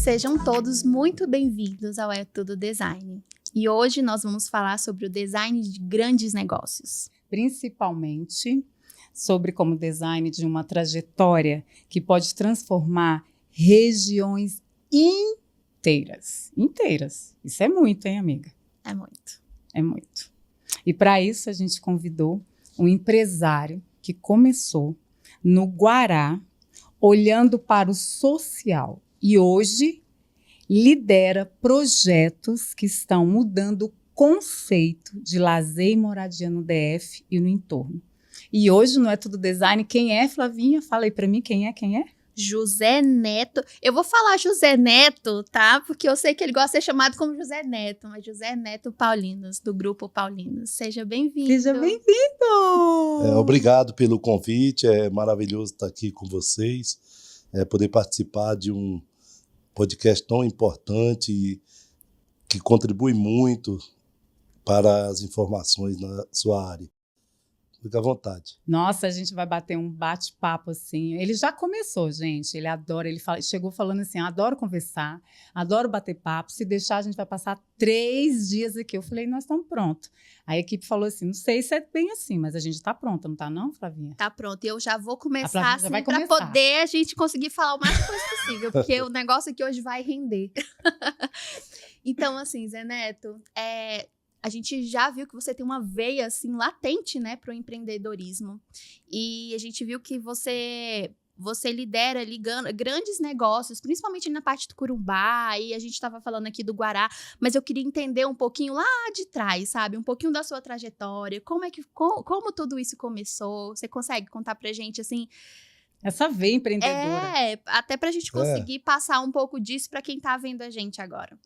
Sejam todos muito bem-vindos ao É Tudo Design. E hoje nós vamos falar sobre o design de grandes negócios. Principalmente sobre como design de uma trajetória que pode transformar regiões inteiras. Inteiras. Isso é muito, hein, amiga? É muito. É muito. E para isso a gente convidou um empresário que começou no Guará, olhando para o social. E hoje lidera projetos que estão mudando o conceito de lazer e moradia no DF e no entorno. E hoje não é tudo design. Quem é, Flavinha? Fala aí para mim quem é. José Neto. Eu vou falar José Neto, tá? Porque eu sei que ele gosta de ser chamado como José Neto, mas José Neto Paulinos, do Grupo Paulinos. Seja bem-vindo. Seja bem-vindo! Obrigado pelo convite, é maravilhoso estar aqui com vocês, poder participar de um podcast tão importante e que contribui muito para as informações na sua área. Fica à vontade. Nossa, a gente vai bater um bate-papo assim. Ele já começou, gente. Ele adora. Chegou falando assim: adoro conversar, adoro bater papo. Se deixar, a gente vai passar 3 dias aqui. Eu falei: nós estamos prontos. A equipe falou assim: não sei se é bem assim, mas a gente está pronta, não está, não, Flavinha? Tá pronto. E eu já vou começar assim para começar. poder a gente conseguir falar o mais coisa possível, porque o negócio aqui hoje vai render. Então, assim, Zé Neto, a gente já viu que você tem uma veia, assim, latente, né, para o empreendedorismo. E a gente viu que você lidera ali grandes negócios, principalmente na parte do Corumbá, e a gente estava falando aqui do Guará, mas eu queria entender um pouquinho lá de trás, sabe? Um pouquinho da sua trajetória, como tudo isso começou. Você consegue contar pra gente, assim... Essa veia empreendedora. Até pra gente conseguir passar um pouco disso para quem tá vendo a gente agora.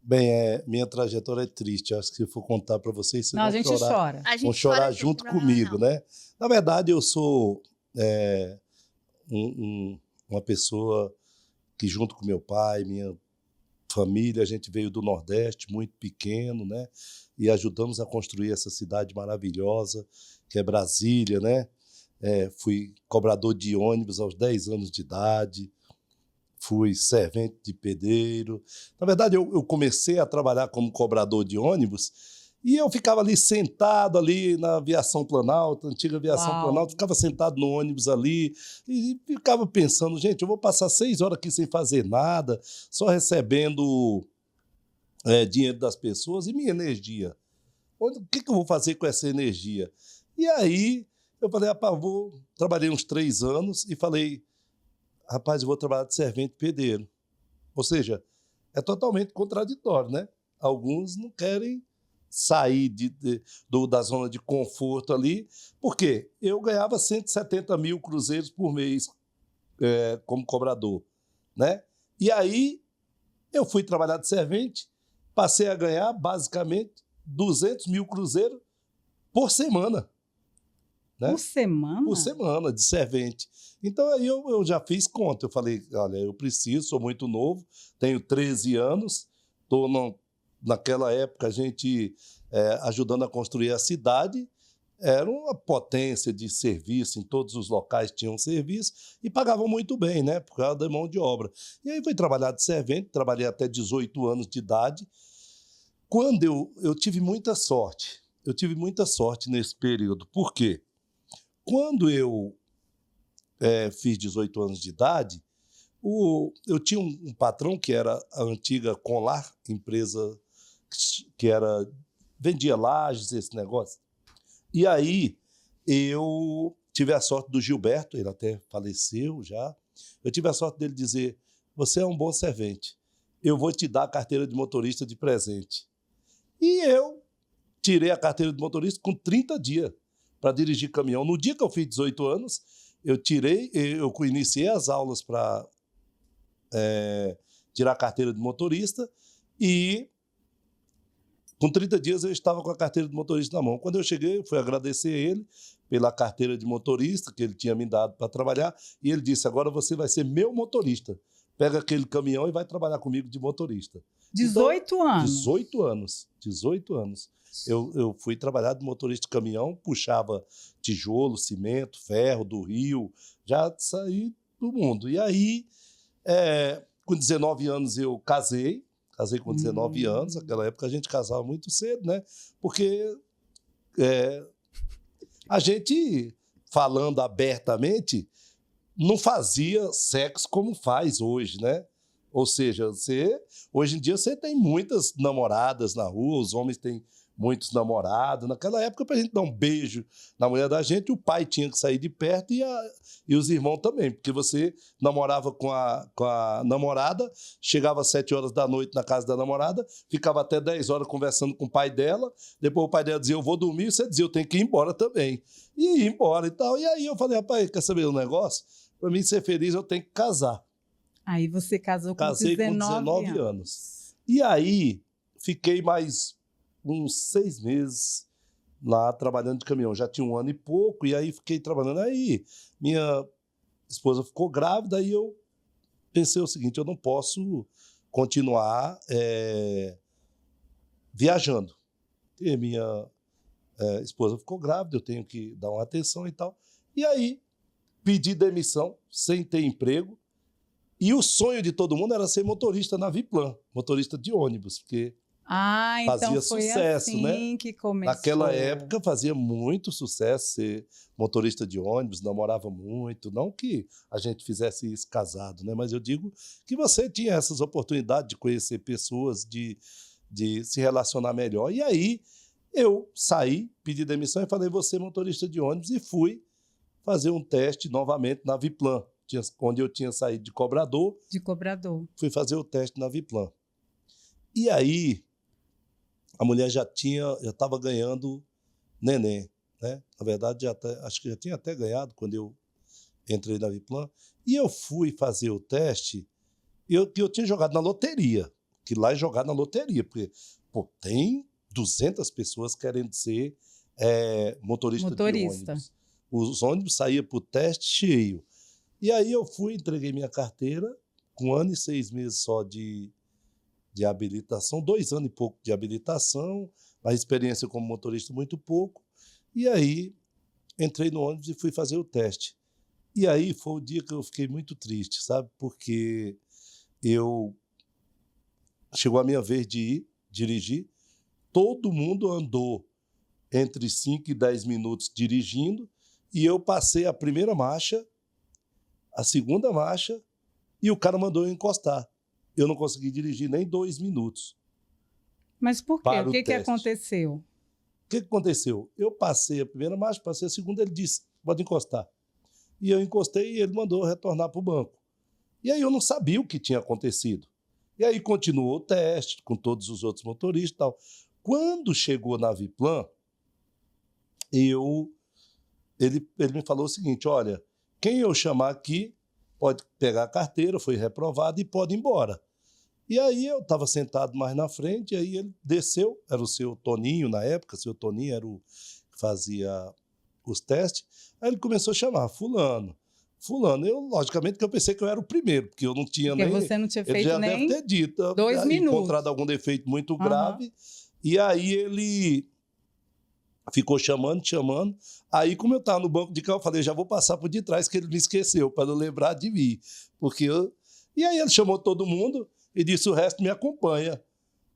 Bem, minha trajetória é triste. Acho que se eu for contar para vocês, vocês vão chorar. A gente vão chorar junto comigo, né? Na verdade, eu sou uma pessoa que, junto com meu pai, minha família, a gente veio do Nordeste, muito pequeno, né? E ajudamos a construir essa cidade maravilhosa, que é Brasília, né? Fui cobrador de ônibus aos 10 anos de idade. Fui servente de pedreiro. Na verdade, eu comecei a trabalhar como cobrador de ônibus e eu ficava ali sentado ali na Aviação Planalto, antiga Aviação Planalto, ficava sentado no ônibus ali e ficava pensando, gente, eu vou passar 6 horas aqui sem fazer nada, só recebendo dinheiro das pessoas e minha energia. O que eu vou fazer com essa energia? E aí eu falei, rapaz, trabalhei uns 3 anos e falei, rapaz, eu vou trabalhar de servente pedreiro. Ou seja, é totalmente contraditório, né? Alguns não querem sair da zona de conforto ali, porque eu ganhava 170 mil cruzeiros por mês como cobrador, né? E aí eu fui trabalhar de servente, passei a ganhar basicamente 200 mil cruzeiros por semana. Né? Por semana? Por semana, de servente. Então, aí eu já fiz conta. Eu falei, olha, eu preciso, sou muito novo, tenho 13 anos, estou naquela época a gente ajudando a construir a cidade, era uma potência de serviço, em todos os locais tinham serviço e pagavam muito bem, né, por causa da mão de obra. E aí fui trabalhar de servente, trabalhei até 18 anos de idade. Quando eu tive muita sorte nesse período. Por quê? Quando eu fiz 18 anos de idade, eu tinha um patrão que era a antiga Conlar, empresa que vendia lajes, esse negócio. E aí eu tive a sorte do Gilberto, ele até faleceu já, eu tive a sorte dele dizer, você é um bom servente, eu vou te dar a carteira de motorista de presente. E eu tirei a carteira de motorista com 30 dias. Para dirigir caminhão. No dia que eu fiz 18 anos, eu iniciei as aulas para tirar a carteira de motorista e com 30 dias eu estava com a carteira de motorista na mão. Quando eu cheguei, eu fui agradecer a ele pela carteira de motorista que ele tinha me dado para trabalhar e ele disse, agora você vai ser meu motorista. Pega aquele caminhão e vai trabalhar comigo de motorista. 18 anos? 18 anos. Eu fui trabalhar de motorista de caminhão, puxava tijolo, cimento, ferro do Rio, já saí do mundo. E aí com 19 anos eu casei com 19 anos, naquela época a gente casava muito cedo, né? Porque a gente, falando abertamente, não fazia sexo como faz hoje, né? Ou seja, hoje em dia você tem muitas namoradas na rua, os homens têm muitos namorados. Naquela época, para a gente dar um beijo na mulher da gente, o pai tinha que sair de perto e os irmãos também, porque você namorava com a namorada, chegava às 7 horas da noite na casa da namorada, ficava até 10 horas conversando com o pai dela, depois o pai dela dizia, eu vou dormir, e você dizia, eu tenho que ir embora também. E ia embora e tal. E aí eu falei, rapaz, quer saber um negócio? Para mim ser feliz, eu tenho que casar. Aí você casou com Casei 19 com 19 anos. E aí, fiquei mais uns 6 meses lá trabalhando de caminhão. Já tinha 1 ano e pouco, e aí fiquei trabalhando. Aí, minha esposa ficou grávida, e eu pensei o seguinte, eu não posso continuar viajando. E minha esposa ficou grávida, eu tenho que dar uma atenção e tal. E aí, pedi demissão, sem ter emprego. E o sonho de todo mundo era ser motorista na Viplan, motorista de ônibus, porque então fazia foi sucesso, assim né? que começou. Naquela época fazia muito sucesso ser motorista de ônibus, namorava muito. Não que a gente fizesse isso casado, né? Mas eu digo que você tinha essas oportunidades de conhecer pessoas, de se relacionar melhor. E aí eu saí, pedi demissão e falei, vou ser motorista de ônibus, e fui fazer um teste novamente na Viplan. Onde eu tinha saído de cobrador. De cobrador. Fui fazer o teste na Viplan. E aí, a mulher já estava ganhando neném, né? Na verdade, acho que já tinha até ganhado quando eu entrei na Viplan. E eu fui fazer o teste, e eu tinha jogado na loteria, que lá é jogar na loteria, porque tem 200 pessoas querendo ser motorista de ônibus. Os ônibus saíam para o teste cheio. E aí eu fui, entreguei minha carteira, com 1 ano e 6 meses só de habilitação, 2 anos e pouco de habilitação, a experiência como motorista muito pouco. E aí entrei no ônibus e fui fazer o teste. E aí foi o dia que eu fiquei muito triste, sabe? Porque chegou a minha vez de ir dirigir, todo mundo andou entre 5 e 10 minutos dirigindo, e eu passei a primeira marcha, a segunda marcha, e o cara mandou eu encostar. Eu não consegui dirigir nem 2 minutos. Mas por quê? O que aconteceu? O que aconteceu? Eu passei a primeira marcha, passei a segunda, ele disse, pode encostar. E eu encostei e ele mandou eu retornar para o banco. E aí eu não sabia o que tinha acontecido. E aí continuou o teste com todos os outros motoristas e tal. Quando chegou na Viplan, ele me falou o seguinte, olha, quem eu chamar aqui pode pegar a carteira, foi reprovado e pode ir embora. E aí eu estava sentado mais na frente, e aí ele desceu, era o seu Toninho na época, seu Toninho era o que fazia os testes, aí ele começou a chamar, fulano. Eu, logicamente, que eu pensei que eu era o primeiro, porque eu não tinha porque nem... você não tinha feito ele já nem deve ter dito, 2 minutos. Encontrado algum defeito muito grave, e aí ele ficou chamando. Aí, como eu estava no banco de carro, eu falei, já vou passar por detrás, que ele me esqueceu, para não lembrar de mim. E aí ele chamou todo mundo e disse, o resto me acompanha.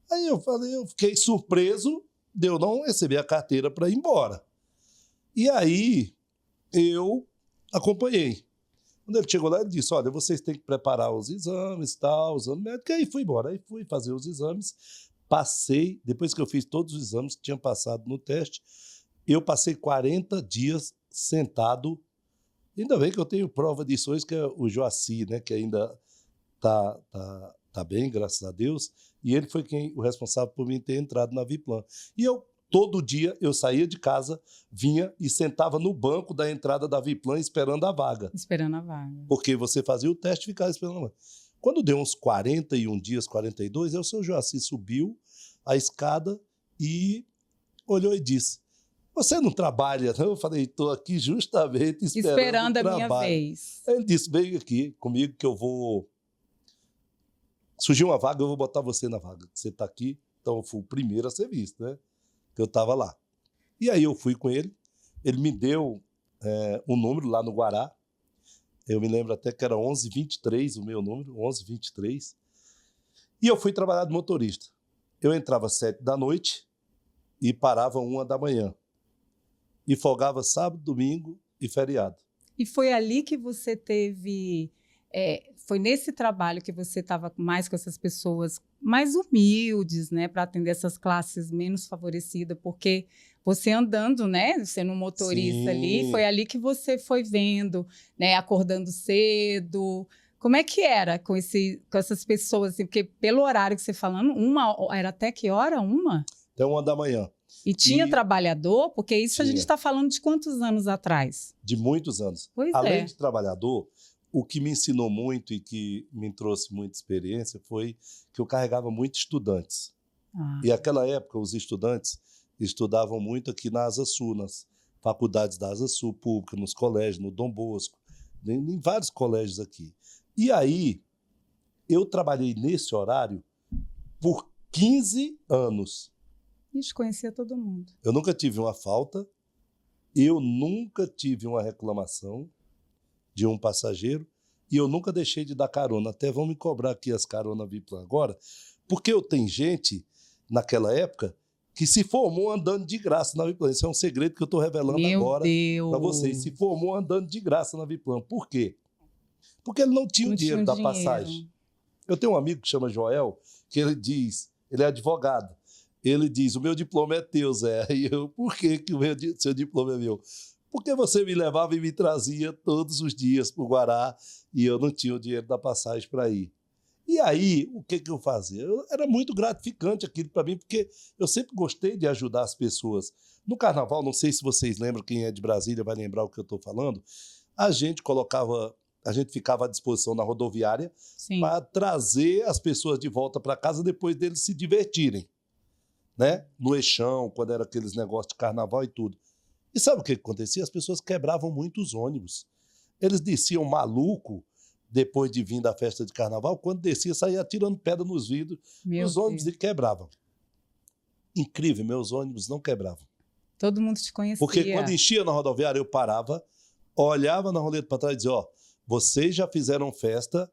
Aí eu fiquei surpreso de eu não receber a carteira para ir embora. E aí eu acompanhei. Quando ele chegou lá, ele disse, olha, vocês têm que preparar os exames, tal, exame médico. E aí fui embora. Aí fui fazer os exames. Passei, depois que eu fiz todos os exames que tinha passado no teste, eu passei 40 dias sentado. Ainda bem que eu tenho prova disso hoje, que é o Joaci, né, que ainda tá bem, graças a Deus. E ele foi o responsável por mim ter entrado na Viplan. E todo dia, eu saía de casa, vinha e sentava no banco da entrada da Viplan esperando a vaga. Esperando a vaga. Porque você fazia o teste e ficava esperando a vaga. Quando deu uns 41 dias, 42, o seu Joaci subiu a escada e olhou e disse, você não trabalha, não? Eu falei, estou aqui justamente esperando a minha vez. Aí ele disse, vem aqui comigo que eu vou... Surgiu uma vaga, eu vou botar você na vaga. Você está aqui, então eu fui o primeiro a ser visto, né? Que eu estava lá. E aí eu fui com ele, ele me deu um número lá no Guará, Eu me lembro até que era 11h23 o meu número, 11h23. E eu fui trabalhar de motorista. Eu entrava às 7 da noite e parava 1 da manhã. E folgava sábado, domingo e feriado. E foi ali que você teve... foi nesse trabalho que você estava mais com essas pessoas mais humildes, né? Para atender essas classes menos favorecidas, porque você andando, né? Sendo um motorista ali, foi ali que você foi vendo, né? Acordando cedo. Como é que era com essas pessoas? Assim, porque pelo horário que você falando, era até que hora? Até 1 da manhã. E tinha trabalhador? Porque isso a gente Tinha. está falando de quantos anos atrás? De muitos anos. Pois Além de trabalhador, o que me ensinou muito e que me trouxe muita experiência foi que eu carregava muitos estudantes. E naquela época, os estudantes estudavam muito aqui na Asa Sul, nas faculdades da Asa Sul pública, nos colégios, no Dom Bosco, em vários colégios aqui. E aí, eu trabalhei nesse horário por 15 anos. Ixi, conhecia todo mundo. Eu nunca tive uma falta, eu nunca tive uma reclamação de um passageiro e eu nunca deixei de dar carona. Até vão me cobrar aqui as caronas Viplan agora, porque eu tenho gente, naquela época, que se formou andando de graça na Viplan. Isso é um segredo que eu estou revelando agora para vocês. Se formou andando de graça na Viplan. Por quê? Porque ele não tinha o dinheiro da passagem. Eu tenho um amigo que chama Joel, que ele diz, ele é advogado, ele diz, o meu diploma é teu, Zé. E eu, por que seu diploma é meu? Porque você me levava e me trazia todos os dias para o Guará e eu não tinha o dinheiro da passagem para ir. E aí, o que eu fazia? Era muito gratificante aquilo para mim, porque eu sempre gostei de ajudar as pessoas. No Carnaval, não sei se vocês lembram, quem é de Brasília vai lembrar o que eu estou falando, a gente ficava à disposição na rodoviária para trazer as pessoas de volta para casa depois deles se divertirem, né? No Eixão, quando era aqueles negócios de carnaval e tudo. E sabe o que acontecia? As pessoas quebravam muito os ônibus. Eles desciam maluco depois de vir da festa de carnaval, quando descia, saía atirando pedra nos vidros, os ônibus e quebravam. Incrível, meus ônibus não quebravam. Todo mundo te conhecia. Porque quando enchia na rodoviária, eu parava, olhava na roleta para trás e dizia, ó, vocês já fizeram festa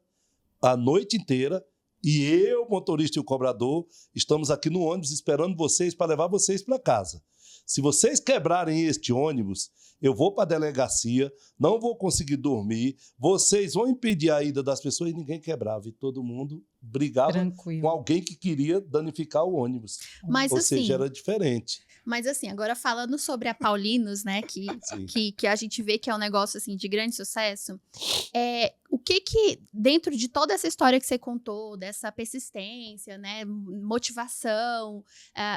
a noite inteira e eu, motorista e o cobrador, estamos aqui no ônibus esperando vocês para levar vocês para casa. Se vocês quebrarem este ônibus, eu vou para a delegacia, não vou conseguir dormir, vocês vão impedir a ida das pessoas e ninguém quebrava. E todo mundo brigava com alguém que queria danificar o ônibus. Mas, ou seja, era diferente. Mas assim, agora falando sobre a Paulinos, né, que a gente vê que é um negócio assim de grande sucesso, o que dentro de toda essa história que você contou, dessa persistência, né, motivação,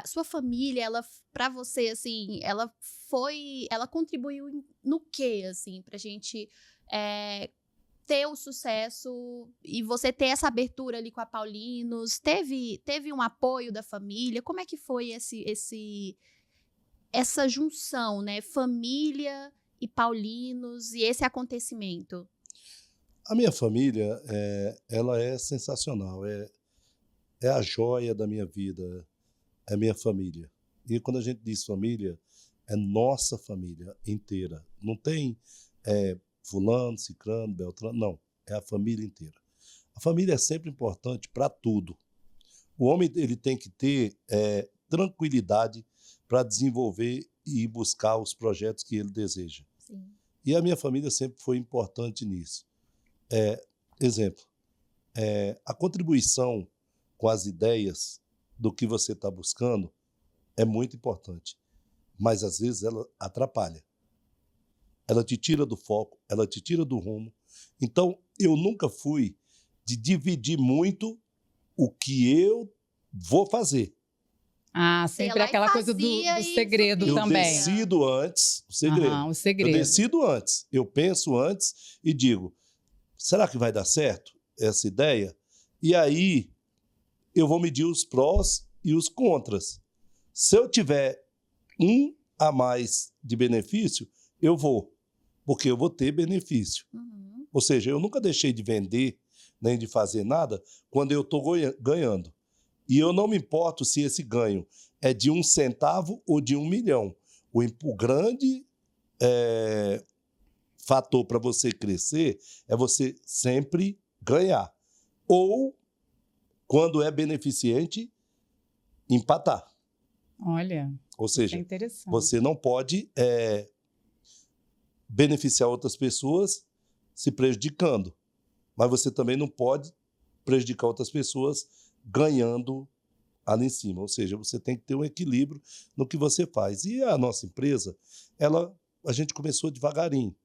sua família, ela para você assim, ela contribuiu no quê assim pra gente ter o sucesso e você ter essa abertura ali com a Paulinos? Teve um apoio da família? Como é que foi essa junção, né? Família e Paulinos e esse acontecimento? A minha família, ela é sensacional. É a joia da minha vida, é a minha família. E quando a gente diz família, é nossa família inteira. Não tem fulano, cicrano, beltrano, não. É a família inteira. A família é sempre importante para tudo. O homem ele tem que ter tranquilidade para desenvolver e buscar os projetos que ele deseja. Sim. E a minha família sempre foi importante nisso. Exemplo, a contribuição com as ideias do que você está buscando é muito importante, mas às vezes ela atrapalha. Ela te tira do foco, ela te tira do rumo. Então, eu nunca fui de dividir muito o que eu vou fazer. Sempre aquela coisa do segredo também. Eu decido antes, o segredo. O segredo. Eu decido antes, eu penso antes e digo, será que vai dar certo essa ideia? E aí eu vou medir os prós e os contras. Se eu tiver um a mais de benefício, eu vou, porque eu vou ter benefício. Uhum. Ou seja, eu nunca deixei de vender, nem de fazer nada, quando eu estou ganhando. E eu não me importo se esse ganho é de 1 centavo ou de 1 milhão. O grande fator para você crescer é você sempre ganhar. Ou, quando é beneficente, empatar. Olha, Ou isso é seja, interessante. você não pode beneficiar outras pessoas se prejudicando, mas você também não pode prejudicar outras pessoas ganhando ali em cima. Ou seja, você tem que ter um equilíbrio no que você faz. E a nossa empresa, a gente começou devagarinho.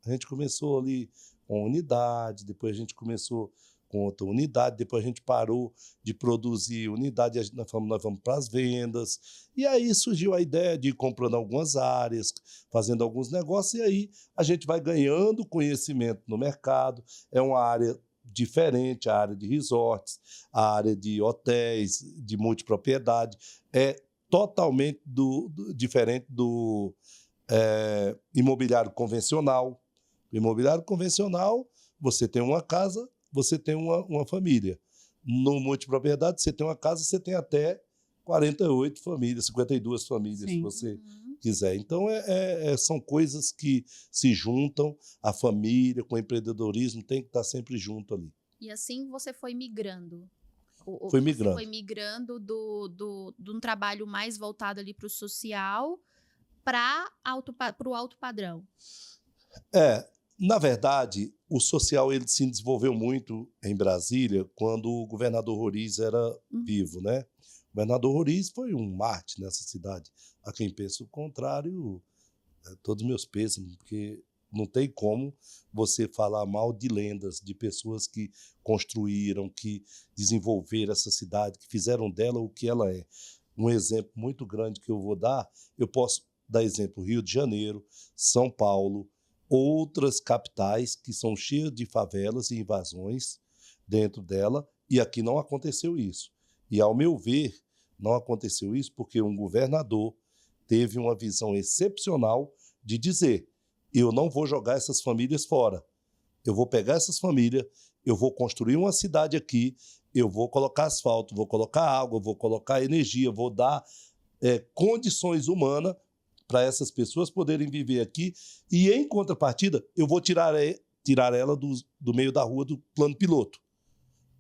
A gente começou ali com unidade, depois a gente começou com outra unidade, depois a gente parou de produzir unidade, nós vamos para as vendas. E aí surgiu a ideia de ir comprando algumas áreas, fazendo alguns negócios, e aí a gente vai ganhando conhecimento no mercado. É uma área diferente, a área de resorts, a área de hotéis, de multipropriedade, é totalmente diferente do imobiliário convencional. O imobiliário convencional, você tem uma casa, você tem uma família. No multipropriedade, você tem uma casa, você tem até 48 famílias, 52 famílias, Sim. se você quiser. Então, são coisas que se juntam, a família com o empreendedorismo tem que estar sempre junto ali. E assim você foi migrando. Foi Você migrando. foi migrando de um trabalho mais voltado ali para o social para o alto padrão. Na verdade, o social ele se desenvolveu muito em Brasília quando o governador Roriz era vivo, né? O governador Roriz foi um mártir nessa cidade. A quem pensa o contrário, todos meus pêsames, porque não tem como você falar mal de lendas, de pessoas que construíram, que desenvolveram essa cidade, que fizeram dela o que ela é. Um exemplo muito grande que eu vou dar, eu posso dar exemplo Rio de Janeiro, São Paulo, outras capitais que são cheias de favelas e invasões dentro dela, e aqui não aconteceu isso. E, ao meu ver, não aconteceu isso porque um governador teve uma visão excepcional de dizer: eu não vou jogar essas famílias fora, eu vou pegar essas famílias, eu vou construir uma cidade aqui, eu vou colocar asfalto, vou colocar água, vou colocar energia, vou dar condições humanas para essas pessoas poderem viver aqui, e, em contrapartida, eu vou tirar ela do meio da rua do plano piloto,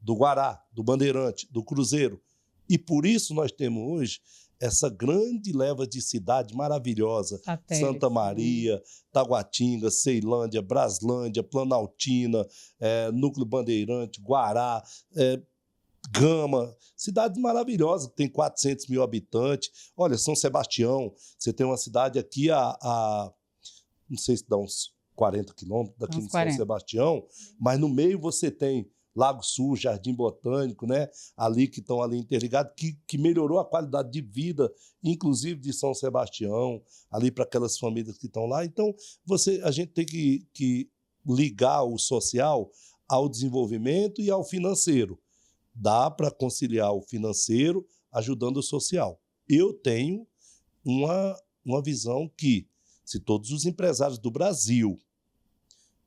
do Guará, do Bandeirante, do Cruzeiro. E por isso nós temos hoje essa grande leva de cidade maravilhosa, Santa Maria, Taguatinga, Ceilândia, Braslândia, Planaltina, Núcleo Bandeirante, Guará, Gama, cidades maravilosas, que tem 400 mil habitantes. Olha, São Sebastião, você tem uma cidade aqui não sei se dá uns 40 quilômetros daqui de São Sebastião, mas no meio você tem Lago Sul, Jardim Botânico, né? Ali que estão ali interligados, que melhorou a qualidade de vida, inclusive de São Sebastião, ali para aquelas famílias que estão lá. Então, a gente tem que ligar o social ao desenvolvimento e ao financeiro. Dá para conciliar o financeiro ajudando o social. Eu tenho uma visão que, se todos os empresários do Brasil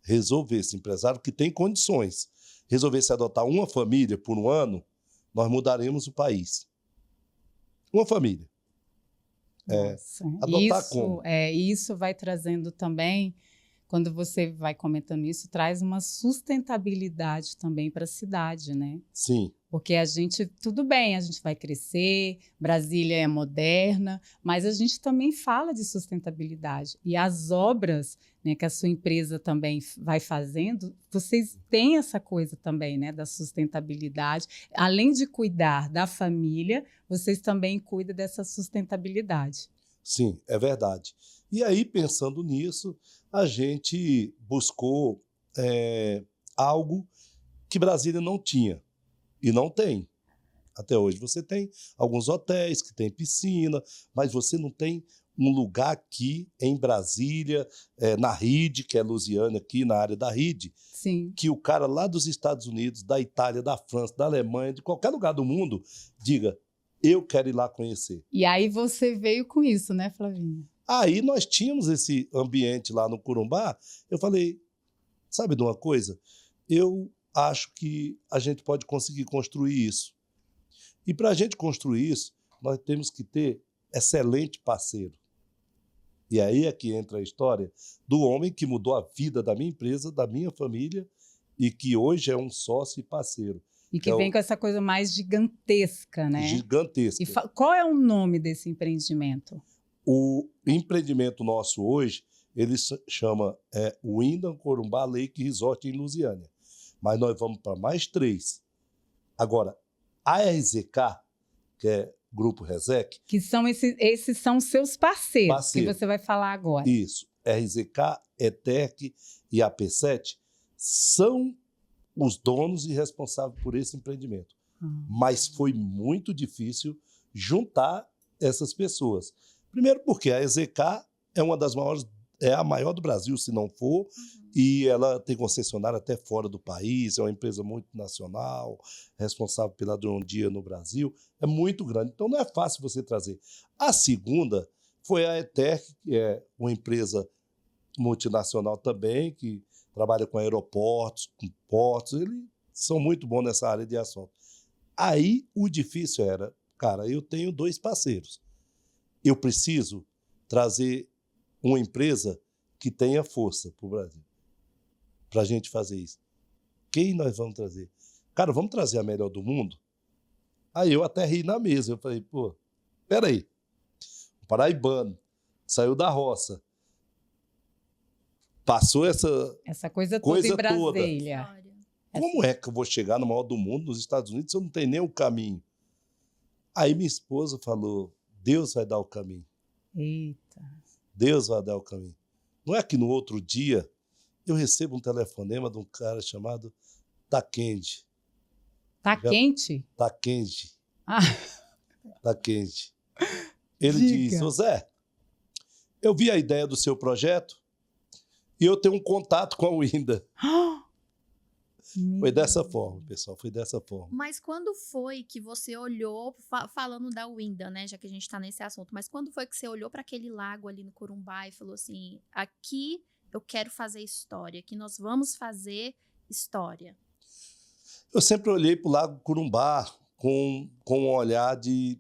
resolvessem, empresário que tem condições, resolvesse adotar uma família por um ano, nós mudaremos o país. Uma família. Adotar como? Isso vai trazendo também, quando você vai comentando isso, traz uma sustentabilidade também para a cidade, né? Sim. Porque tudo bem, a gente vai crescer, Brasília é moderna, mas a gente também fala de sustentabilidade. E as obras, né, que a sua empresa também vai fazendo, vocês têm essa coisa também, né, da sustentabilidade. Além de cuidar da família, vocês também cuidam dessa sustentabilidade. Sim, é verdade. E aí, pensando nisso, a gente buscou algo que Brasília não tinha. E não tem. Até hoje você tem alguns hotéis que têm piscina, mas você não tem um lugar aqui em Brasília, na RID, que é Lusiânia, aqui na área da RID, Sim. Que o cara lá dos Estados Unidos, da Itália, da França, da Alemanha, de qualquer lugar do mundo, diga: eu quero ir lá conhecer. E aí você veio com isso, né, Flavinha? Aí nós tínhamos esse ambiente lá no Corumbá. Eu falei: sabe de uma coisa? Eu acho que a gente pode conseguir construir isso. E para a gente construir isso, nós temos que ter excelente parceiro. E aí é que entra a história do homem que mudou a vida da minha empresa, da minha família, e que hoje é um sócio e parceiro. E que vem com essa coisa mais gigantesca, né? Gigantesca. E qual é o nome desse empreendimento? O empreendimento nosso hoje, ele chama Wyndham Corumbá Lake Resort em Lusiânia. Mas nós vamos para mais 3. Agora, a RZK, que é Grupo Resec... Que são esses são seus parceiros, que você vai falar agora. Isso. RZK, ETEC e a P7 são os donos e responsáveis por esse empreendimento. Mas foi muito difícil juntar essas pessoas. Primeiro porque a EZK é uma das maiores, é a maior do Brasil, se não for, e ela tem concessionária até fora do país, é uma empresa muito nacional, responsável pela Drondia no Brasil, é muito grande. Então não é fácil você trazer. A segunda foi a ETEC, que é uma empresa multinacional também, que trabalha com aeroportos, com portos, eles são muito bons nessa área de asfalto. Aí o difícil era, cara, eu tenho 2 parceiros. Eu preciso trazer uma empresa que tenha força para o Brasil, para a gente fazer isso. Quem nós vamos trazer? Cara, vamos trazer a melhor do mundo? Aí eu até ri na mesa, eu falei, pô, peraí, o paraibano saiu da roça, passou essa coisa toda em Brasília. Toda. Como é que eu vou chegar no maior do mundo, nos Estados Unidos, se eu não tenho nem o caminho? Aí minha esposa falou, Deus vai dar o caminho. Eita. Deus vai dar o caminho. Não é que no outro dia eu recebo um telefonema de um cara chamado Takendi. Takendi? Takendi. Ah. Takendi. Ele disse, ô Zé, eu vi a ideia do seu projeto, e eu tenho um contato com a Wyndham. Foi dessa forma, pessoal, foi dessa forma. Mas quando foi que você olhou, falando da Wyndham, né, já que a gente está nesse assunto, mas quando foi que você olhou para aquele lago ali no Corumbá e falou assim, aqui eu quero fazer história, aqui nós vamos fazer história? Eu sempre olhei para o Lago Corumbá com um olhar de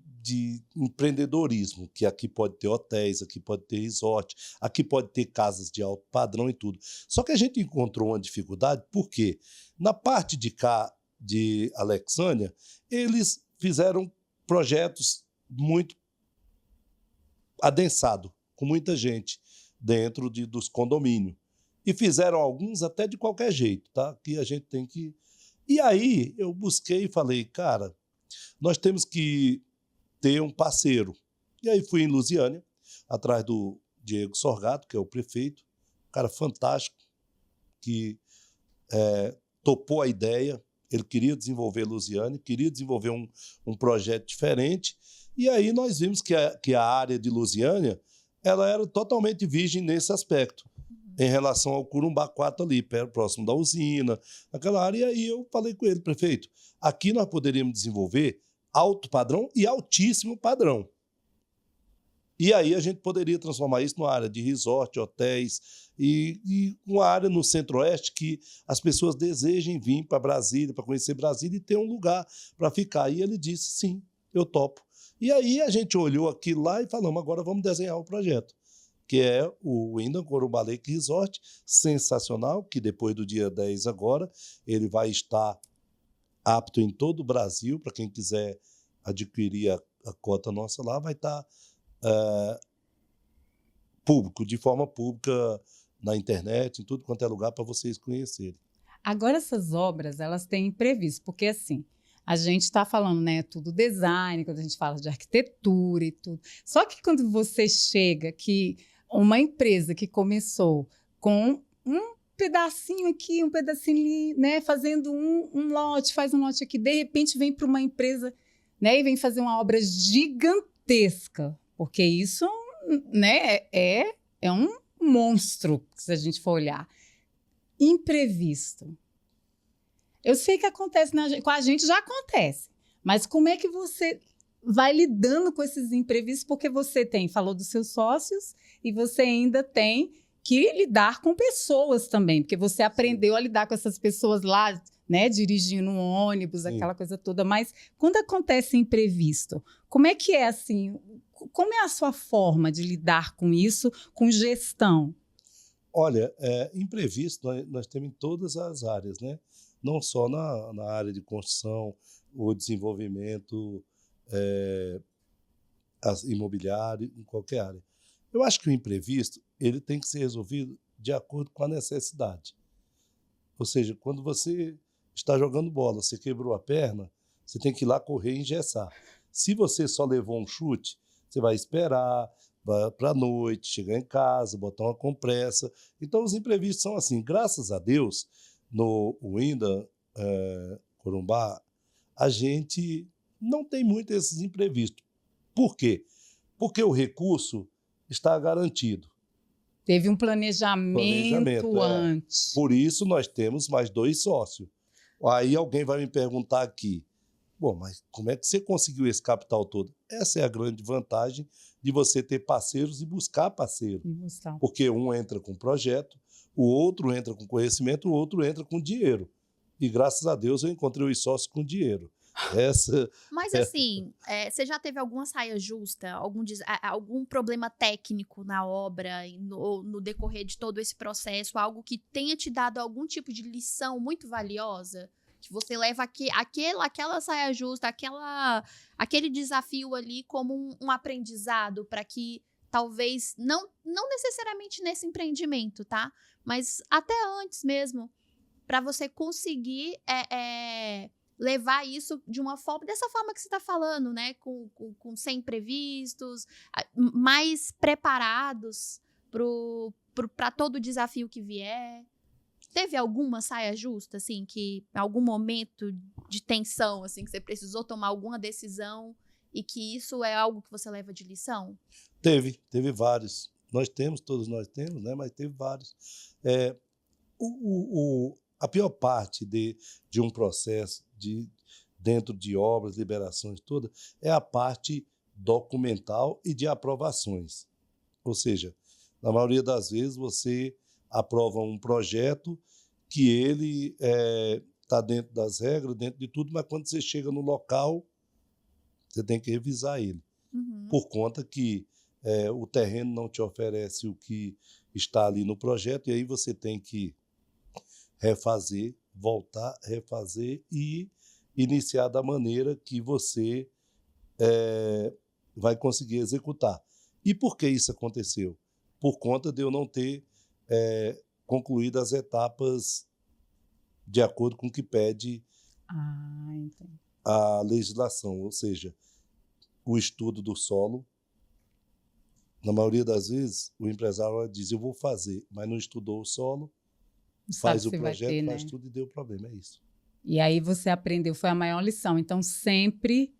empreendedorismo, que aqui pode ter hotéis, aqui pode ter resort, aqui pode ter casas de alto padrão e tudo. Só que a gente encontrou uma dificuldade, porque na parte de cá de Alexânia, eles fizeram projetos muito adensados, com muita gente dentro dos condomínios. E fizeram alguns até de qualquer jeito, tá? Que a gente tem que... E aí eu busquei e falei, cara, nós temos que ter um parceiro. E aí fui em Lusiânia, atrás do Diego Sorgato, que é o prefeito, um cara fantástico, que topou a ideia, ele queria desenvolver Lusiânia, queria desenvolver um projeto diferente, e aí nós vimos que a área de Lusiânia ela era totalmente virgem nesse aspecto, em relação ao Corumbá 4 ali, próximo da usina, aquela área, e aí eu falei com ele, prefeito, aqui nós poderíamos desenvolver alto padrão e altíssimo padrão. E aí a gente poderia transformar isso numa área de resort, hotéis e uma área no centro-oeste que as pessoas desejem vir para Brasília, para conhecer Brasília e ter um lugar para ficar. E ele disse, sim, eu topo. E aí a gente olhou aquilo lá e falamos, agora vamos desenhar o projeto, que é o Wyndham Corumbá Lake Resort, sensacional, que depois do dia 10 agora, ele vai estar apto em todo o Brasil, para quem quiser adquirir a cota nossa lá, vai estar público, de forma pública, na internet, em tudo quanto é lugar, para vocês conhecerem. Agora, essas obras, elas têm imprevisto, porque assim, a gente está falando, né, tudo design, quando a gente fala de arquitetura e tudo. Só que quando você chega que uma empresa que começou com um pedacinho aqui, um pedacinho ali, né, fazendo um lote, faz um lote aqui, de repente vem para uma empresa, né, e vem fazer uma obra gigantesca, porque isso, né, é um monstro, se a gente for olhar. Imprevisto. Eu sei que acontece com a gente, já acontece, mas como é que você vai lidando com esses imprevistos? Porque você falou dos seus sócios e você ainda tem que lidar com pessoas também, porque você aprendeu a lidar com essas pessoas lá, né, dirigindo um ônibus, aquela coisa toda. Mas quando acontece imprevisto, como é que é assim? Como é a sua forma de lidar com isso, com gestão? Olha, imprevisto nós temos em todas as áreas, né? Não só na área de construção ou desenvolvimento imobiliário, em qualquer área. Eu acho que o imprevisto ele tem que ser resolvido de acordo com a necessidade. Ou seja, quando você está jogando bola, você quebrou a perna, você tem que ir lá correr e engessar. Se você só levou um chute, você vai esperar para a noite, chegar em casa, botar uma compressa. Então, os imprevistos são assim. Graças a Deus, no Winda, Corumbá, a gente não tem muito esses imprevistos. Por quê? Porque o recurso está garantido. Teve um planejamento antes. Por isso, nós temos mais 2 sócios. Aí alguém vai me perguntar aqui, bom, mas como é que você conseguiu esse capital todo? Essa é a grande vantagem de você ter parceiros e buscar parceiro. Porque um entra com projeto, o outro entra com conhecimento, o outro entra com dinheiro. E graças a Deus eu encontrei os sócios com dinheiro. Mas assim, você já teve alguma saia justa, algum problema técnico na obra, no decorrer de todo esse processo, algo que tenha te dado algum tipo de lição muito valiosa? Que você leva aquela saia justa, aquele desafio ali como um aprendizado para que talvez, não necessariamente nesse empreendimento, tá? Mas até antes mesmo, para você conseguir levar isso dessa forma que você está falando, né? Sem imprevistos, mais preparados para todo o desafio que vier. Teve alguma saia justa, assim, que algum momento de tensão, assim, que você precisou tomar alguma decisão e que isso é algo que você leva de lição? Teve vários. Todos nós temos, né? Mas teve vários. A pior parte de um processo dentro de obras, liberações, toda, é a parte documental e de aprovações. Ou seja, na maioria das vezes você aprova um projeto que ele está dentro das regras, dentro de tudo, mas quando você chega no local, você tem que revisar ele. Uhum. Por conta que o terreno não te oferece o que está ali no projeto, e aí você tem que refazer, voltar, refazer e iniciar da maneira que você vai conseguir executar. E por que isso aconteceu? Por conta de eu não ter concluído as etapas de acordo com o que pede a legislação, ou seja, o estudo do solo. Na maioria das vezes, o empresário diz, eu vou fazer, mas não estudou o solo, faz o projeto, faz tudo e deu problema, é isso. E aí você aprendeu, foi a maior lição. Então, sempre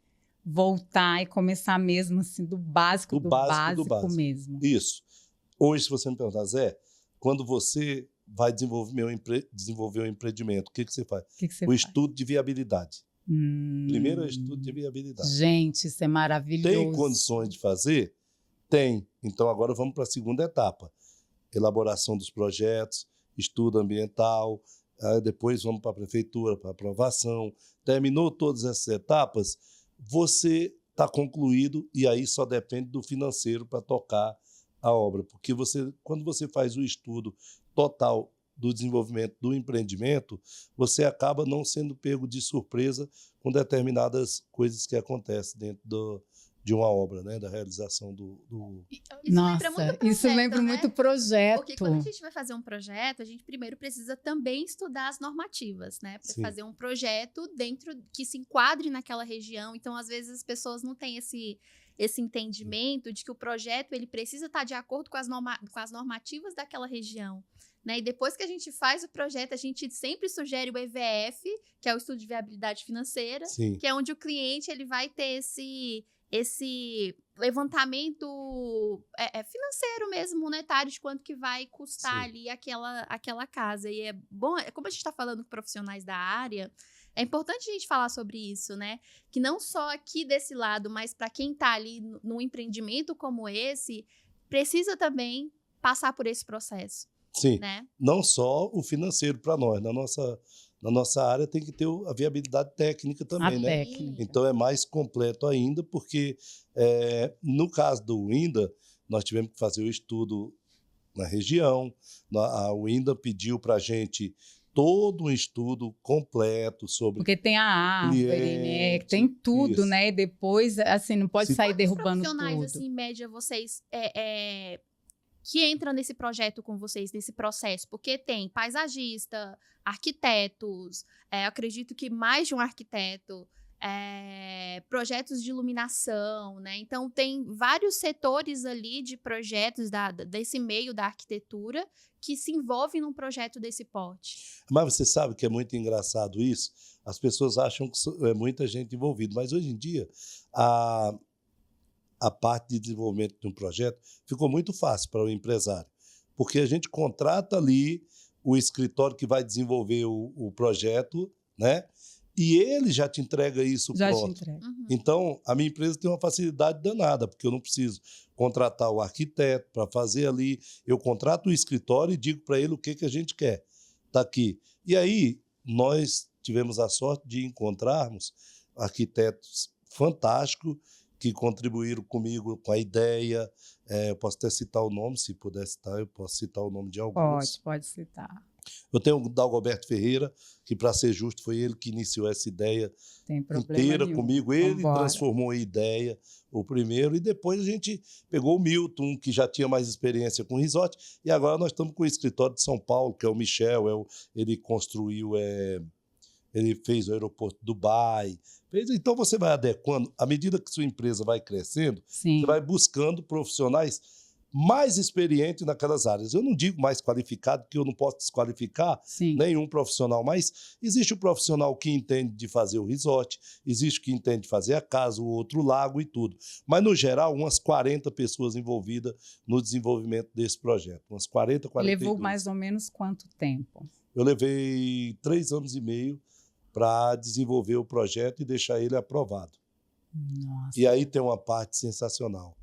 voltar e começar mesmo assim, do básico mesmo. Isso. Hoje, se você me perguntar, Zé, quando você vai desenvolver um empreendimento, o que você faz? Estudo de viabilidade. Primeiro é o estudo de viabilidade. Gente, isso é maravilhoso. Tem condições de fazer? Tem. Então, agora vamos para a segunda etapa. Elaboração dos projetos, estudo ambiental, depois vamos para a prefeitura, para aprovação. Terminou todas essas etapas, você está concluído e aí só depende do financeiro para tocar a obra. Porque quando você faz o estudo total do desenvolvimento do empreendimento, você acaba não sendo pego de surpresa com determinadas coisas que acontecem dentro de uma obra, né, da realização Isso lembra muito projeto. Porque quando a gente vai fazer um projeto, a gente primeiro precisa também estudar as normativas, né? Para fazer um projeto que se enquadre naquela região. Então, às vezes, as pessoas não têm esse entendimento de que o projeto ele precisa estar de acordo com as normativas daquela região. Né? E depois que a gente faz o projeto, a gente sempre sugere o EVF, que é o Estudo de Viabilidade Financeira, Sim. Que é onde o cliente ele vai ter esse levantamento financeiro mesmo, monetário, de quanto que vai custar ali aquela casa. E é bom, como a gente está falando com profissionais da área, é importante a gente falar sobre isso, né? Que não só aqui desse lado, mas para quem está ali num empreendimento como esse, precisa também passar por esse processo. Sim, né? Não só o financeiro para nós. na nossa área tem que ter a viabilidade técnica também, A né? técnica. Então é mais completo ainda, porque no caso do INDA, nós tivemos que fazer o estudo na região. A UINDA pediu para a gente todo um estudo completo sobre Porque tem a árvore, né? Tem tudo, isso. né? E depois, assim, não pode sair Quantos derrubando profissionais, tudo. assim, em média, vocês que entram nesse projeto com vocês, nesse processo? Porque tem paisagista, arquitetos, acredito que mais de um arquiteto, projetos de iluminação, né? Então, tem vários setores ali de projetos desse meio da arquitetura que se envolvem num projeto desse porte. Mas você sabe que é muito engraçado isso? As pessoas acham que é muita gente envolvida, mas hoje em dia a parte de desenvolvimento de um projeto ficou muito fácil para o empresário, porque a gente contrata ali o escritório que vai desenvolver o projeto, né? E ele já te entrega isso Já pronto. te entrega. Uhum. Então, a minha empresa tem uma facilidade danada, porque eu não preciso contratar o arquiteto para fazer ali. Eu contrato o escritório e digo para ele o que a gente quer. Está aqui. E aí, nós tivemos a sorte de encontrarmos arquitetos fantásticos que contribuíram comigo com a ideia. Eu posso até citar o nome, se puder citar, eu posso citar o nome de alguns. Pode citar. Eu tenho o Dagoberto Ferreira, que, para ser justo, foi ele que iniciou essa ideia Tem problema inteira nenhum. comigo. Ele Vambora. transformou a ideia, o primeiro, e depois a gente pegou o Milton, que já tinha mais experiência com resort, e agora nós estamos com o escritório de São Paulo, que é o Michel, ele construiu, ele fez o aeroporto de Dubai. Então você vai adequando, à medida que sua empresa vai crescendo, Sim. você vai buscando profissionais mais experiente naquelas áreas. Eu não digo mais qualificado, porque eu não posso desqualificar Sim. nenhum profissional, mas existe o profissional que entende de fazer o resort, existe o que entende de fazer a casa, o outro lago e tudo. Mas, no geral, umas 40 pessoas envolvidas no desenvolvimento desse projeto. Umas 40, 42. Levou mais ou menos quanto tempo? Eu levei 3 anos e meio para desenvolver o projeto e deixar ele aprovado. Nossa. E aí tem uma parte sensacional,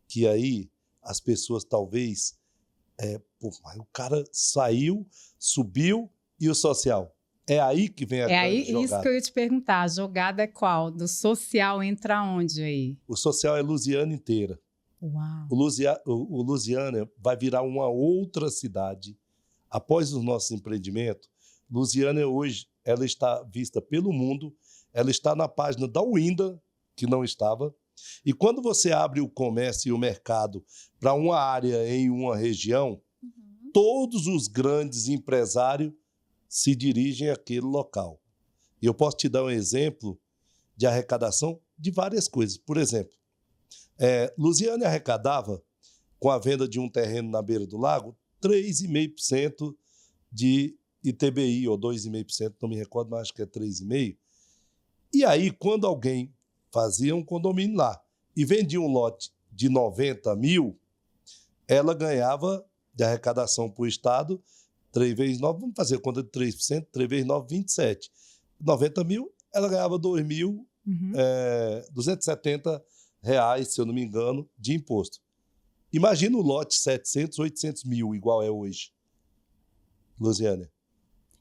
que aí as pessoas talvez... mas o cara saiu, subiu, e o social? É aí que vem a grande jogada. Isso que eu ia te perguntar. A jogada é qual? Do social entra onde aí? O social é Lusiânia inteira. Uau. O Lusiânia vai virar uma outra cidade. Após os nossos empreendimentos, Lusiânia hoje ela está vista pelo mundo, ela está na página da UINDA, que não estava. E quando você abre o comércio e o mercado para uma área em uma região, todos os grandes empresários se dirigem àquele local. E eu posso te dar um exemplo de arrecadação de várias coisas. Por exemplo, Lusiânia arrecadava, com a venda de um terreno na beira do lago, 3,5% de ITBI, ou 2,5%, não me recordo, mas acho que é 3,5%. E aí, quando alguém fazia um condomínio lá e vendia um lote de 90 mil, ela ganhava de arrecadação para o Estado 3 vezes 9, vamos fazer a conta de 3%, 3 vezes 9, 27. 90 mil, ela ganhava 2.270 reais, se eu não me engano, de imposto. Imagina o lote 700, 800 mil, igual é hoje, Lusiânia.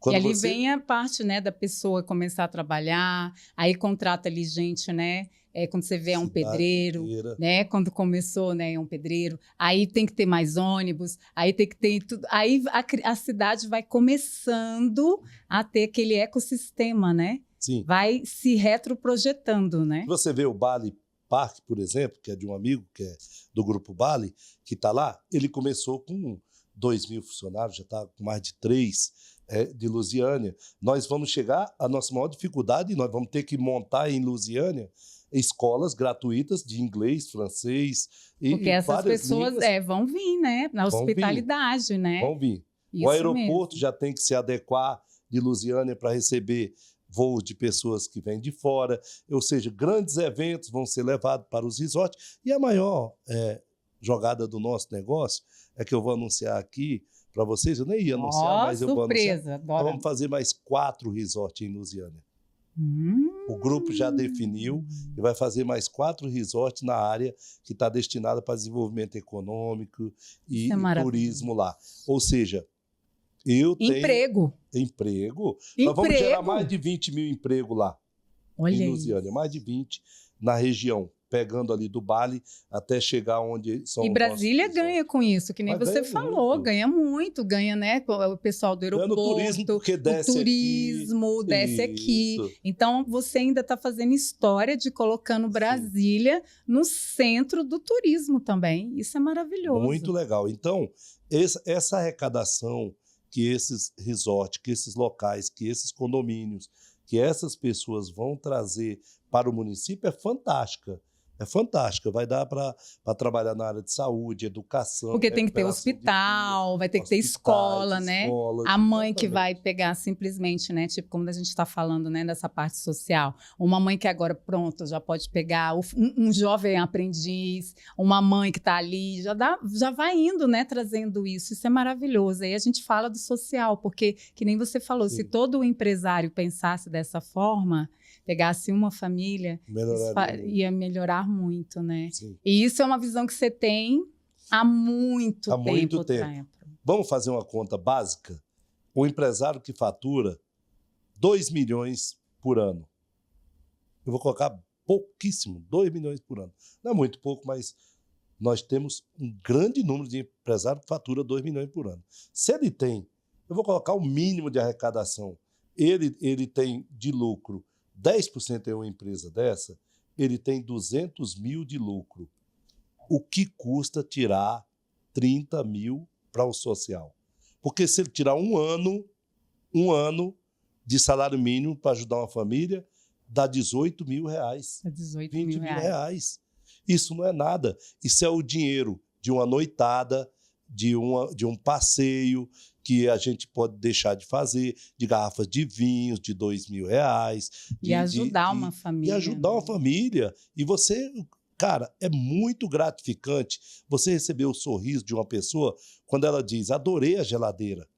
E ali vem a parte, né, da pessoa começar a trabalhar, aí contrata ali gente, né? Quando você vê um pedreiro, né? Quando começou, né, um pedreiro, aí tem que ter mais ônibus, aí tem que ter tudo. Aí a cidade vai começando a ter aquele ecossistema, né? Sim. Vai se retroprojetando, né? Você vê o Bali Park, por exemplo, que é de um amigo, que é do Grupo Bali, que está lá, ele começou com 2.000 funcionários, já está com mais de 3 de Lusiânia. Nós vamos chegar à nossa maior dificuldade, nós vamos ter que montar em Lusiânia escolas gratuitas de inglês, francês e porque essas pessoas vão vir, né? Na hospitalidade, né? Vão vir. Isso o aeroporto mesmo. já tem que se adequar de Lusiânia para receber voos de pessoas que vêm de fora, ou seja, grandes eventos vão ser levados para os resorts. E a maior jogada do nosso negócio é que eu vou anunciar aqui para vocês, eu nem ia anunciar, mas eu vou anunciar. Nós vamos fazer mais 4 resorts em Lusiânia. O grupo já definiu e vai fazer mais 4 resorts na área que está destinada para desenvolvimento econômico e turismo lá. Ou seja, Eu tenho Emprego. emprego. Nós vamos gerar mais de 20 mil empregos lá. Olha em aí. Lusiânia, mais de 20 na região, pegando ali do Vale até chegar onde são E os Brasília nossos ganha com isso, que nem Mas você ganha falou, muito. ganha muito, ganha, né, com o pessoal do Ganha no aeroporto, turismo, porque o desce turismo, aqui. desce aqui. Isso. Então, você ainda está fazendo história de colocando Brasília no centro do turismo também. Isso é maravilhoso. Muito legal. Então, essa arrecadação que esses resorts, que esses locais, que esses condomínios, que essas pessoas vão trazer para o município é fantástica. É fantástica. Vai dar para trabalhar na área de saúde, educação. Porque tem que ter recuperação de hospital, vida, vai ter que ter hospitais, escola, né? escolas, A mãe que exatamente. vai pegar simplesmente, né? Tipo, como a gente está falando, né? Dessa parte social. Uma mãe que agora, pronto, já pode pegar um jovem aprendiz, uma mãe que está ali, já vai indo, né? Trazendo isso. Isso é maravilhoso. Aí a gente fala do social, porque, que nem você falou, Sim. se todo empresário pensasse dessa forma, pegasse uma família, Melhoraria. ia melhorar muito, né? Sim. E isso é uma visão que você tem há muito Há muito tempo. tempo. Vamos fazer uma conta básica? Um empresário que fatura 2 milhões por ano. Eu vou colocar pouquíssimo, 2 milhões por ano. Não é muito pouco, mas nós temos um grande número de empresários que fatura 2 milhões por ano. Se ele tem, eu vou colocar o mínimo de arrecadação, ele tem de lucro 10% em uma empresa dessa, ele tem 200 mil de lucro. O que custa tirar 30 mil para o social? Porque se ele tirar um ano de salário mínimo para ajudar uma família, dá 18 mil reais. É 18 20 mil mil reais. reais. Isso não é nada. Isso é o dinheiro de uma noitada, de um passeio que a gente pode deixar de fazer, de garrafas de vinhos de 2 mil reais. E ajudar uma família. E ajudar uma família. E você, cara, é muito gratificante você receber o sorriso de uma pessoa quando ela diz, adorei a geladeira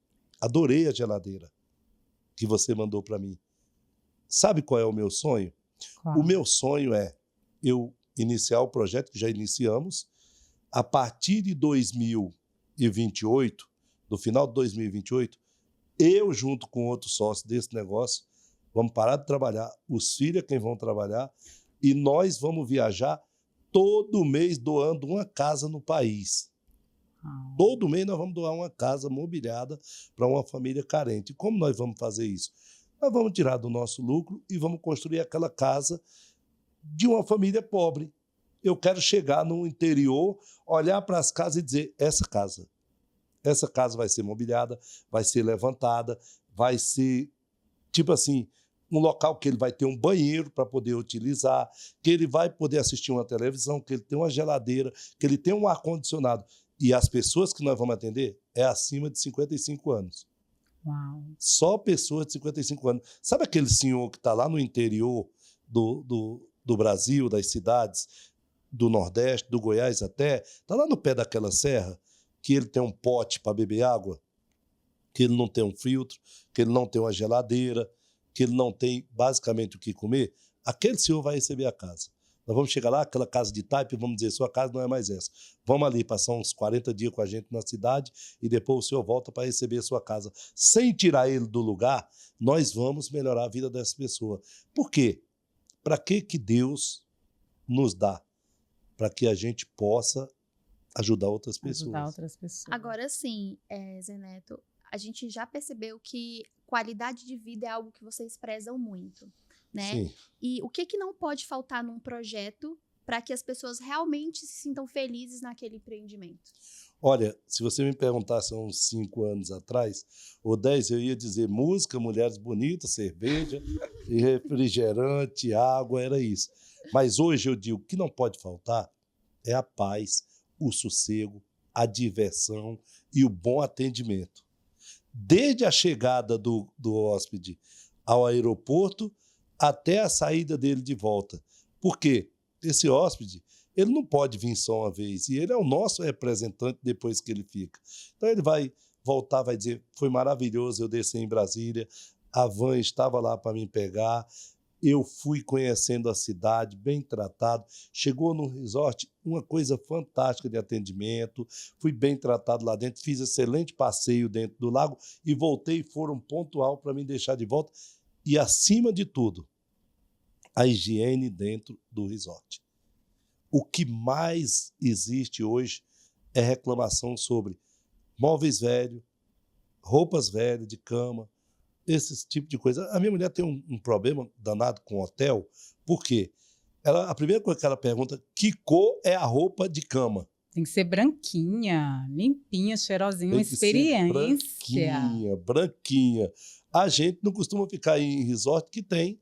que você mandou para mim. Sabe qual é o meu sonho? Claro. O meu sonho é eu iniciar o projeto, que já iniciamos, a partir de 2028, no final de 2028, eu, junto com outro sócio desse negócio, vamos parar de trabalhar, os filhos é quem vão trabalhar, e nós vamos viajar todo mês doando uma casa no país. Todo mês nós vamos doar uma casa mobiliada para uma família carente. E como nós vamos fazer isso? Nós vamos tirar do nosso lucro e vamos construir aquela casa de uma família pobre. Eu quero chegar no interior, olhar para as casas e dizer, essa casa vai ser mobiliada, vai ser levantada, vai ser, tipo assim, um local que ele vai ter um banheiro para poder utilizar, que ele vai poder assistir uma televisão, que ele tem uma geladeira, que ele tem um ar-condicionado. E as pessoas que nós vamos atender é acima de 55 anos. Uau. Só pessoas de 55 anos. Sabe aquele senhor que está lá no interior do Brasil, das cidades, do Nordeste, do Goiás até, está lá no pé daquela serra, que ele tem um pote para beber água, que ele não tem um filtro, que ele não tem uma geladeira, que ele não tem basicamente o que comer, aquele senhor vai receber a casa. Nós vamos chegar lá, aquela casa de taipa, e vamos dizer, sua casa não é mais essa. Vamos ali passar uns 40 dias com a gente na cidade e depois o senhor volta para receber a sua casa. Sem tirar ele do lugar, nós vamos melhorar a vida dessa pessoa. Por quê? Para que Deus nos dá? Para que a gente possa ajudar outras pessoas. Ajudar outras pessoas. Agora sim, Zé Neto, a gente já percebeu que qualidade de vida é algo que vocês prezam muito, né? Sim. E o que não pode faltar num projeto para que as pessoas realmente se sintam felizes naquele empreendimento? Olha, se você me perguntasse há uns 5 anos atrás, ou 10, eu ia dizer música, mulheres bonitas, cerveja, e refrigerante, água, era isso. Mas hoje eu digo que não pode faltar é a paz, o sossego, a diversão e o bom atendimento. Desde a chegada do hóspede ao aeroporto até a saída dele de volta. Por quê? Esse hóspede, ele não pode vir só uma vez, e ele é o nosso representante depois que ele fica. Então ele vai voltar, vai dizer, foi maravilhoso, eu desci em Brasília, a van estava lá para me pegar, Eu fui conhecendo a cidade, bem tratado. Chegou no resort, uma coisa fantástica de atendimento. Fui bem tratado lá dentro, fiz excelente passeio dentro do lago e voltei, foram pontual para me deixar de volta. E, acima de tudo, a higiene dentro do resort. O que mais existe hoje é reclamação sobre móveis velhos, roupas velhas de cama, esse tipo de coisa. A minha mulher tem um problema danado com hotel, porque a primeira coisa que ela pergunta, que cor é a roupa de cama? Tem que ser branquinha, limpinha, cheirosinha, uma Tem que ser experiência. branquinha. A gente não costuma ficar em resort que tem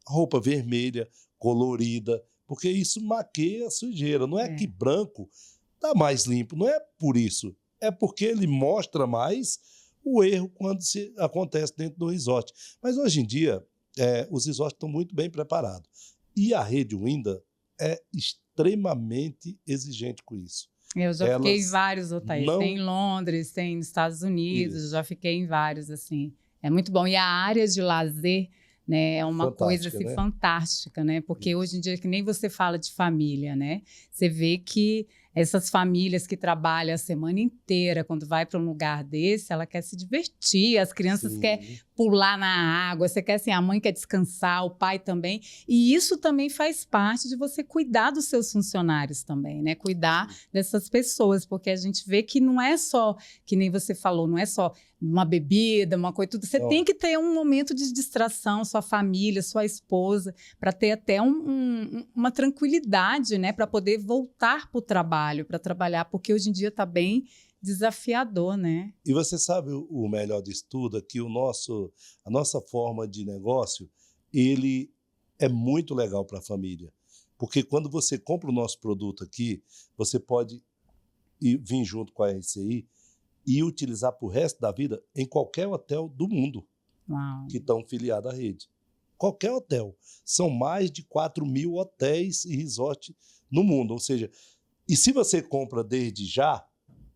roupa vermelha, colorida, porque isso maqueia a sujeira. Não é que branco está mais limpo, não é por isso. É porque ele mostra mais o erro quando acontece dentro do resort. Mas hoje em dia, os resorts estão muito bem preparados. E a rede Wyndham é extremamente exigente com isso. Eu já fiquei em vários hotéis. não- Tem em Londres, tem nos Estados Unidos, Isso. já fiquei em vários, assim. É muito bom. E a área de lazer, né, é uma coisa Fantástica, assim, né? fantástica, né? Porque hoje em dia, que nem você fala de família, né? Você vê que essas famílias que trabalham a semana inteira, quando vai para um lugar desse, ela quer se divertir, as crianças Sim. querem pular na água, você quer assim, a mãe quer descansar, o pai também. E isso também faz parte de você cuidar dos seus funcionários também, né? Cuidar dessas pessoas, porque a gente vê que não é só, que nem você falou, não é só uma bebida, uma coisa, tudo. Você Não. tem que ter um momento de distração, sua família, sua esposa, para ter até uma tranquilidade, né? Para poder voltar para o trabalho, para trabalhar, porque hoje em dia está bem desafiador, né? E você sabe o melhor disso tudo? É que a nossa forma de negócio, ele é muito legal para a família. Porque quando você compra o nosso produto aqui, você pode vir junto com a RCI e utilizar para o resto da vida em qualquer hotel do mundo Uau. que estão filiados à rede. Qualquer hotel. São mais de 4.000 hotéis e resorts no mundo. Ou seja, e se você compra desde já,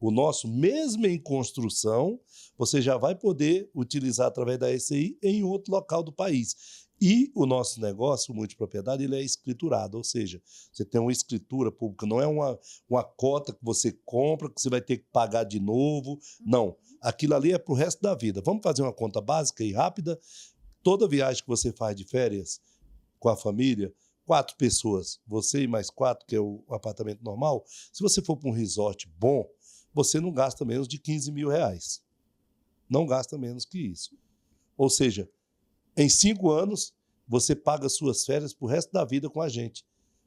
o nosso, mesmo em construção, você já vai poder utilizar através da RCI em outro local do país. E o nosso negócio, o multipropriedade, ele é escriturado, ou seja, você tem uma escritura pública, não é uma cota que você compra, que você vai ter que pagar de novo. Não, aquilo ali é para o resto da vida. Vamos fazer uma conta básica e rápida. Toda viagem que você faz de férias com a família, 4 pessoas, você e mais 4, que é o apartamento normal, se você for para um resort bom, você não gasta menos de R$15.000. Não gasta menos que isso. Ou seja, em 5 anos, você paga suas férias para o resto da vida com a gente.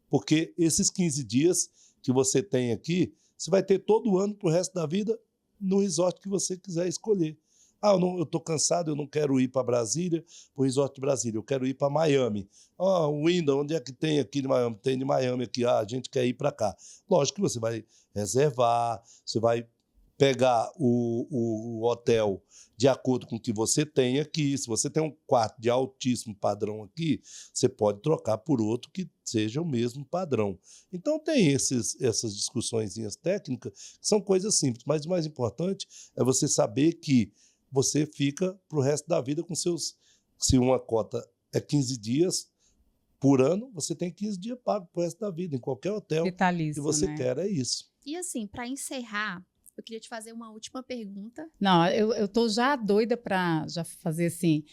Porque esses 15 dias que você tem aqui, você vai ter todo ano para o resto da vida no resort que você quiser escolher. Ah, eu estou cansado, eu não quero ir para Brasília, para o resort de Brasília, eu quero ir para Miami. Ah, o Wyndham, onde é que tem aqui de Miami? Tem de Miami aqui, a gente quer ir para cá. Lógico que você vai reservar, você vai pegar o hotel de acordo com o que você tem aqui. Se você tem um quarto de altíssimo padrão aqui, você pode trocar por outro que seja o mesmo padrão. Então tem essas discussõezinhas técnicas, que são coisas simples, mas o mais importante é você saber que você fica para o resto da vida com seus... Se uma cota é 15 dias por ano, você tem 15 dias pago para o resto da vida, em qualquer hotel Vitalício, que você né? quer, é isso. E assim, para encerrar, eu queria te fazer uma última pergunta. Não, eu tô já doida para já fazer assim,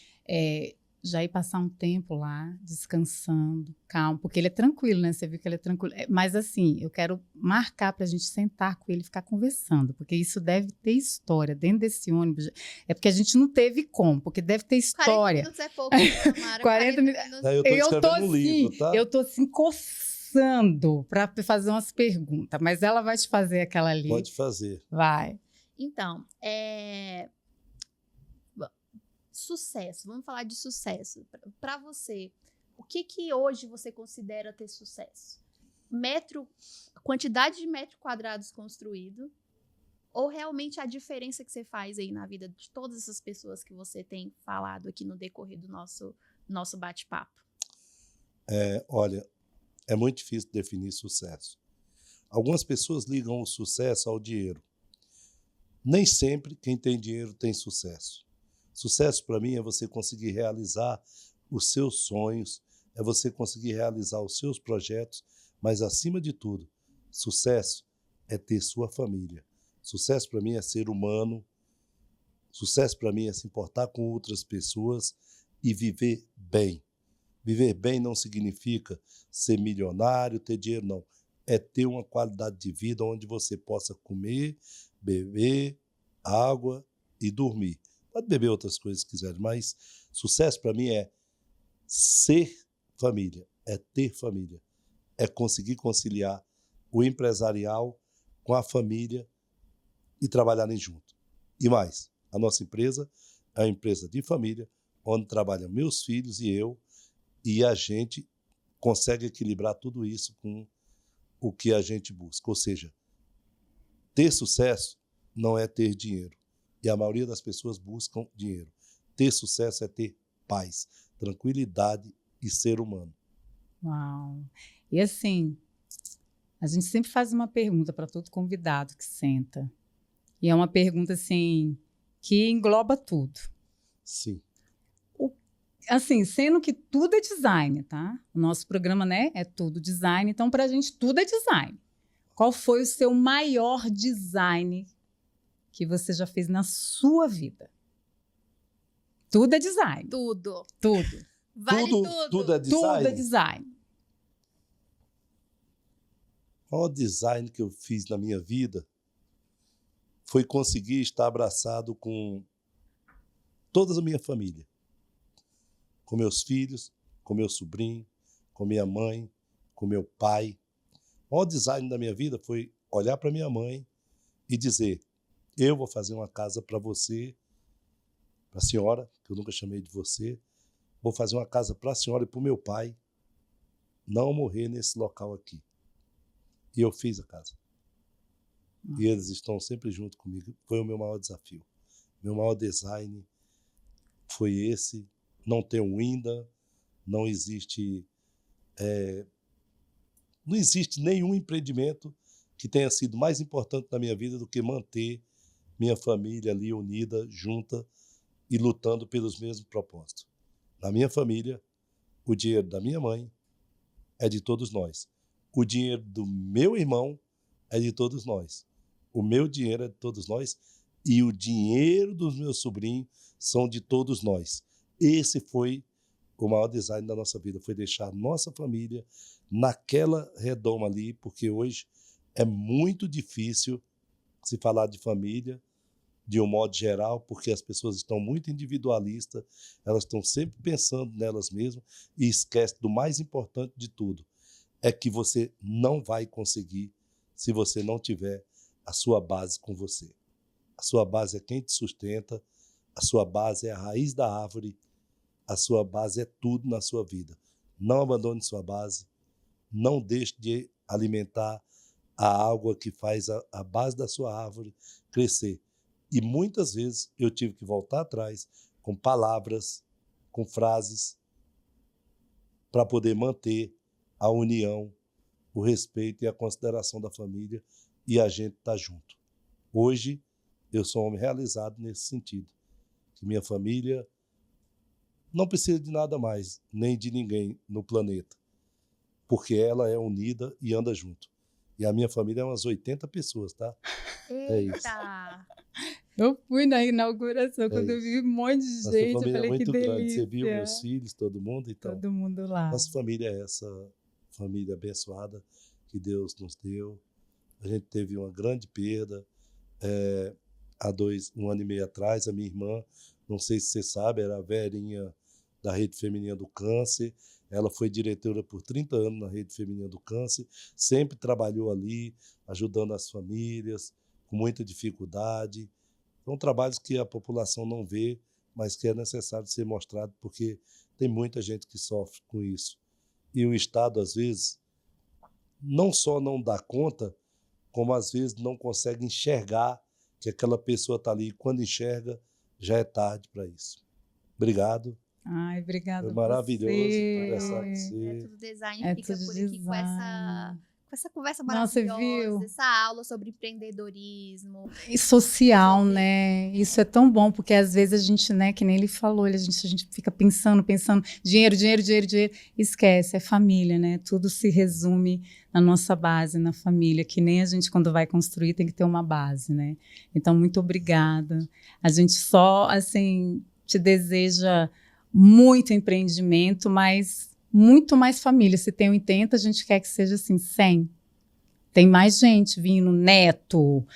já ir passar um tempo lá, descansando, calmo, porque ele é tranquilo, né? Você viu que ele é tranquilo. Mas assim, eu quero marcar para a gente sentar com ele e ficar conversando, porque isso deve ter história dentro desse ônibus. É porque a gente não teve como, porque deve ter 40 história. minutos é pouco, Mara. 40 minutos. Aí eu estou escrevendo um livro, tá? Eu tô assim, coçando para fazer umas perguntas, mas ela vai te fazer aquela ali. Pode fazer. Vai. Então, sucesso. Vamos falar de sucesso. Para você, o que hoje você considera ter sucesso? Quantidade de metros quadrados construído, ou realmente a diferença que você faz aí na vida de todas essas pessoas que você tem falado aqui no decorrer do nosso bate-papo? Olha, é muito difícil definir sucesso. Algumas pessoas ligam o sucesso ao dinheiro. Nem sempre quem tem dinheiro tem sucesso. Sucesso para mim é você conseguir realizar os seus sonhos, é você conseguir realizar os seus projetos, mas, acima de tudo, sucesso é ter sua família. Sucesso para mim é ser humano, sucesso para mim é se importar com outras pessoas e viver bem. Viver bem não significa ser milionário, ter dinheiro, não. É ter uma qualidade de vida onde você possa comer, beber, água e dormir. Pode beber outras coisas se quiser, mas sucesso para mim é ser família, é ter família, é conseguir conciliar o empresarial com a família e trabalharem junto. E mais, a nossa empresa é uma empresa de família, onde trabalham meus filhos e eu, e a gente consegue equilibrar tudo isso com o que a gente busca. Ou seja, ter sucesso não é ter dinheiro. E a maioria das pessoas buscam dinheiro. Ter sucesso é ter paz, tranquilidade e ser humano. Uau! E assim, a gente sempre faz uma pergunta para todo convidado que senta. E é uma pergunta assim que engloba tudo. Sim. Assim, sendo que tudo é design, tá? O nosso programa, né, é tudo design, então pra gente tudo é design. Qual foi o seu maior design que você já fez na sua vida? Tudo é design. Tudo. Tudo. Vale tudo. Tudo é design? Tudo é design. O maior design que eu fiz na minha vida foi conseguir estar abraçado com toda a minha família. Com meus filhos, com meu sobrinho, com minha mãe, com meu pai. O maior design da minha vida foi olhar para minha mãe e dizer: eu vou fazer uma casa para você, para a senhora, que eu nunca chamei de você, vou fazer uma casa para a senhora e para o meu pai não morrer nesse local aqui. E eu fiz a casa. E eles estão sempre junto comigo. Foi o meu maior desafio. Meu maior design foi esse. Não tem um ainda, não existe nenhum empreendimento que tenha sido mais importante na minha vida do que manter minha família ali unida, junta e lutando pelos mesmos propósitos. Na minha família, o dinheiro da minha mãe é de todos nós. O dinheiro do meu irmão é de todos nós. O meu dinheiro é de todos nós e o dinheiro dos meus sobrinhos são de todos nós. Esse foi o maior design da nossa vida, foi deixar nossa família naquela redoma ali, porque hoje é muito difícil se falar de família de um modo geral, porque as pessoas estão muito individualistas, elas estão sempre pensando nelas mesmas e esquecem do mais importante de tudo, é que você não vai conseguir se você não tiver a sua base com você. A sua base é quem te sustenta, a sua base é a raiz da árvore, a sua base é tudo na sua vida. Não abandone sua base, não deixe de alimentar a água que faz a base da sua árvore crescer. E muitas vezes eu tive que voltar atrás com palavras, com frases, para poder manter a união, o respeito e a consideração da família, e a gente está junto. Hoje, eu sou um homem realizado nesse sentido, que minha família não precisa de nada mais, nem de ninguém no planeta, porque ela é unida e anda junto. E a minha família é umas 80 pessoas, tá? É isso. Eita! Eu fui na inauguração, quando eu isso. vi um monte de Nossa gente, eu família é falei, que muito grande. delícia. Você viu meus filhos, todo mundo? Então, Todo mundo lá. nossa família é essa família abençoada que Deus nos deu. A gente teve uma grande perda há um ano e meio atrás. A minha irmã, não sei se você sabe, era a Verinha da Rede Feminina do Câncer. Ela foi diretora por 30 anos na Rede Feminina do Câncer, sempre trabalhou ali, ajudando as famílias, com muita dificuldade. São trabalhos que a população não vê, mas que é necessário ser mostrado, porque tem muita gente que sofre com isso. E o Estado, às vezes, não só não dá conta, como às vezes não consegue enxergar que aquela pessoa está ali. E quando enxerga, já é tarde para isso. Obrigado. Ai, obrigada. Foi maravilhoso você. conversar com você. Tudo Design É fica tudo por aqui com essa design. essa conversa Nossa, maravilhosa, viu? essa aula sobre empreendedorismo. E social, né? Isso é tão bom, porque às vezes a gente, né, que nem ele falou, a gente fica pensando, dinheiro, esquece, é família, né? Tudo se resume na nossa base, na família, que nem a gente, quando vai construir, tem que ter uma base, né? Então, muito obrigada. A gente só, assim, te deseja muito empreendimento, mas muito mais família. Se tem 80, a gente quer que seja assim, 100. Tem mais gente vindo, neto,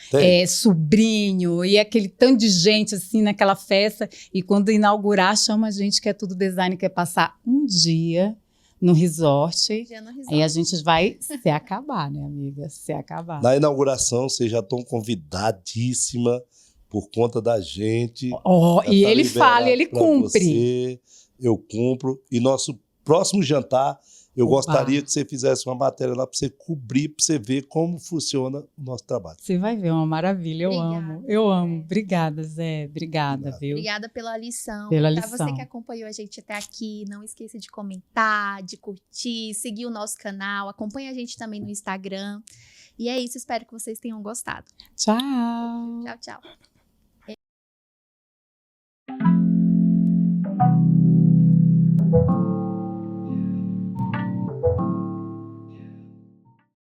sobrinho, e aquele tanto de gente assim naquela festa. E quando inaugurar, chama a gente que é tudo design, quer passar um dia no resort. Aí a gente vai se acabar, né, amiga? Se acabar. Na inauguração, vocês já estão convidadíssima por conta da gente. E ele fala, ele cumpre. Você, eu cumpro. E nosso próximo jantar, eu gostaria que você fizesse uma matéria lá para você cobrir, para você ver como funciona o nosso trabalho. Você vai ver, uma maravilha. Obrigada, Eu amo. Obrigada, Zé. Obrigada, viu? Obrigada pela lição. Para você que acompanhou a gente até aqui, não esqueça de comentar, de curtir, seguir o nosso canal. Acompanhe a gente também no Instagram. E é isso, espero que vocês tenham gostado. Tchau. Tchau, tchau.